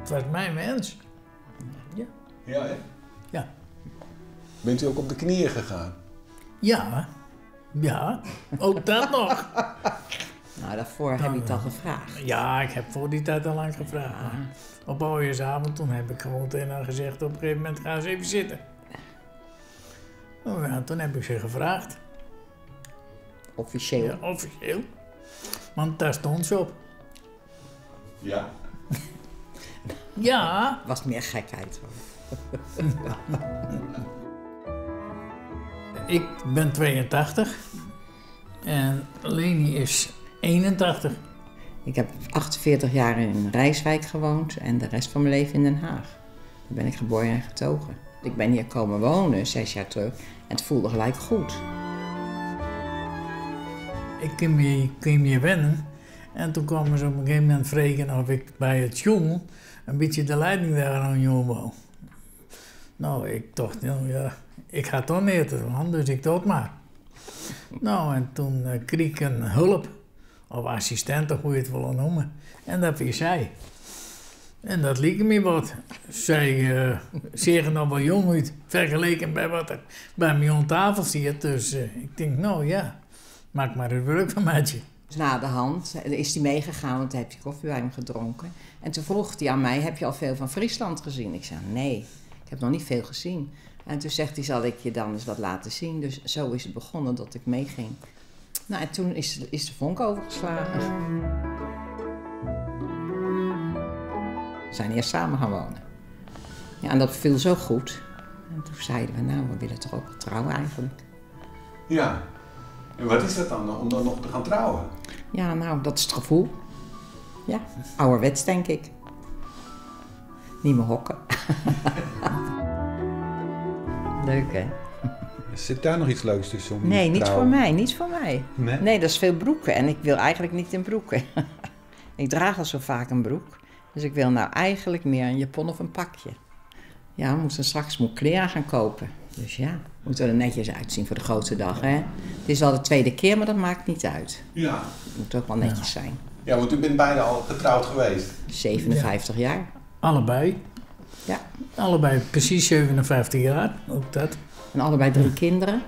Het was mijn wens. Ja. Ja, hè? Ja. Bent u ook op de knieën gegaan? Ja. Ja. Ook dat nog. Nou, daarvoor heb je het al gevraagd. Ja, ik heb voor die tijd al lang gevraagd. Maar op oudejaarsavond toen heb ik gewoon tegen haar gezegd, op een gegeven moment gaan ze even zitten. Nou ja, toen heb ik ze gevraagd. Officieel. Ja, officieel. Want daar stond ze op. Ja. Ja. Was meer gekheid hoor. Ik ben 82 en Leni is 81. Ik heb 48 jaar in Rijswijk gewoond en de rest van mijn leven in Den Haag. Daar ben ik geboren en getogen. Ik ben hier komen wonen 6 jaar terug en het voelde gelijk goed. Ik kwam hier wennen en toen kwamen ze op een gegeven moment vragen of ik bij het jongen een beetje de leiding daar aan jongen wou. Nou, ik dacht, nou ja, ik ga toch niet man, dus ik doe het maar. Nou, en toen kreeg ik een hulp, of assistent, of hoe je het wil noemen. En dat was zij. En dat liep me wat. Zij zeggen nog wel jong uit, vergeleken bij wat er bij mij aan tafel zit. Dus ik denk, nou ja, maak maar het werk van mij. Dus na de hand is hij meegegaan, want toen heb je koffie bij hem gedronken. En toen vroeg hij aan mij, heb je al veel van Friesland gezien? Ik zei, nee, ik heb nog niet veel gezien. En toen zegt hij, zal ik je dan eens wat laten zien? Dus zo is het begonnen dat ik meeging. Nou, en toen is de vonk overgeslagen. We zijn eerst samen gaan wonen. Ja, en dat viel zo goed. En toen zeiden we, nou, we willen toch ook trouwen eigenlijk. Ja. En wat is dat dan, om dan nog te gaan trouwen? Ja, nou, dat is het gevoel. Ja, ouderwets denk ik. Niet meer hokken. Leuk, hè? Zit daar nog iets leuks tussen om Nee, te niet trouwen? voor mij, niet voor mij. Nee? Nee, dat is veel broeken en ik wil eigenlijk niet in broeken. Ik draag al zo vaak een broek, dus ik wil nou eigenlijk meer een japon of een pakje. Ja, we moeten straks kleren gaan kopen. Dus ja, we moeten er netjes uitzien voor de grote dag, hè. Het is wel de tweede keer, maar dat maakt niet uit. Ja. Het moet ook wel netjes zijn. Ja, want u bent bijna al getrouwd geweest. 57 jaar. Allebei. Ja. Allebei precies 57 jaar, ook dat. En allebei 3 kinderen.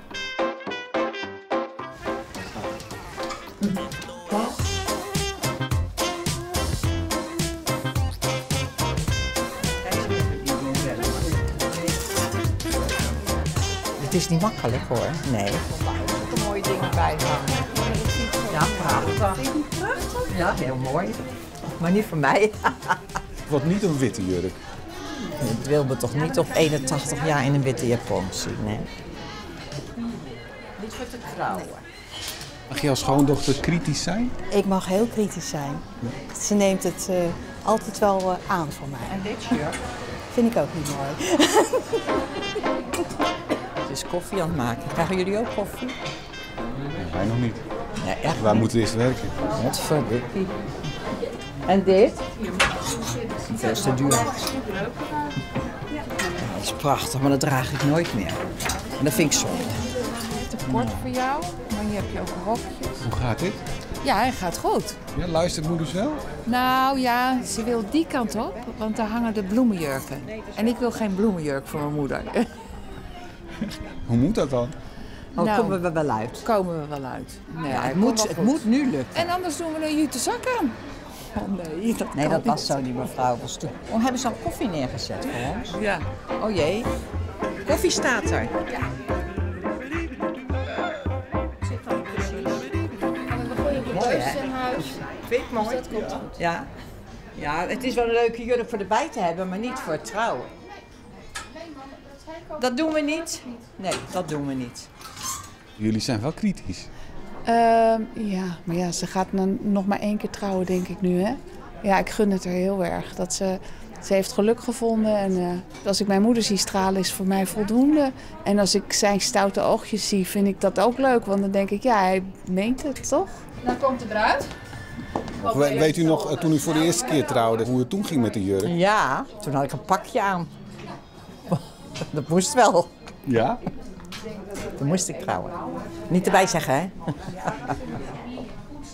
Het is niet makkelijk hoor. Nee. Er zitten mooie dingen bij hangen. Ja, prachtig. Ja, heel mooi. Maar niet voor mij. Wat niet een witte jurk. Ik wil me toch niet op 81 jaar in een witte japon zien, nee. Niet voor te trouwen. Mag je als schoondochter kritisch zijn? Ik mag heel kritisch zijn. Ze neemt het altijd wel aan voor mij. En dit shirt? Vind ik ook niet mooi. Het is koffie aan het maken. Krijgen jullie ook koffie? Nee, wij nog niet. Nee, echt Wij niet. moeten eerst werken. Wat verdikkie. En dit? Dat is te duur. Ja, dat is prachtig, maar dat draag ik nooit meer. En dat vind ik zonde. Te kort voor jou, maar hier heb je ook rokjes. Hoe gaat dit? Ja, hij gaat goed. Ja, luistert moeders wel? Nou ja, ze wil die kant op, want daar hangen de bloemenjurken. En ik wil geen bloemenjurk voor mijn moeder. Hoe moet dat dan? Oh, Nou, komen we wel uit. Komen we wel uit. Nee, Ja, hij het komt moet, wel het goed. moet nu lukken. En anders doen we een jute zak aan. Oh nee, dat Nee, kan dat was niet. zo niet, mevrouw. Oh, hebben ze al koffie neergezet voor ons? Ja. Oh jee. Koffie staat er. Ja. Mooi hè? Vind ik mooi. Ja. Ja, het is wel een leuke jurk voor erbij te hebben, maar niet voor het trouwen. Dat doen we niet? Nee, dat doen we niet. Jullie zijn wel kritisch. Ja, maar ja, ze gaat nog maar 1 keer trouwen, denk ik nu, hè. Ja, ik gun het er heel erg. Dat ze heeft geluk gevonden en als ik mijn moeder zie stralen is voor mij voldoende. En als ik zijn stoute oogjes zie, vind ik dat ook leuk. Want dan denk ik, ja, hij meent het, toch? Dan komt de bruid. Of weet u nog, toen u voor de eerste keer trouwde, hoe het toen ging met de jurk? Ja, toen had ik een pakje aan. Dat moest wel. Ja? Toen moest ik trouwen. Niet erbij zeggen, hè?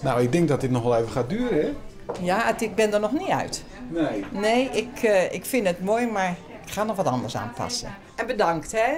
Nou, ik denk dat dit nog wel even gaat duren, hè? Ja, ik ben er nog niet uit. Nee. Nee, ik vind het mooi, maar ik ga nog wat anders aanpassen. En bedankt, hè.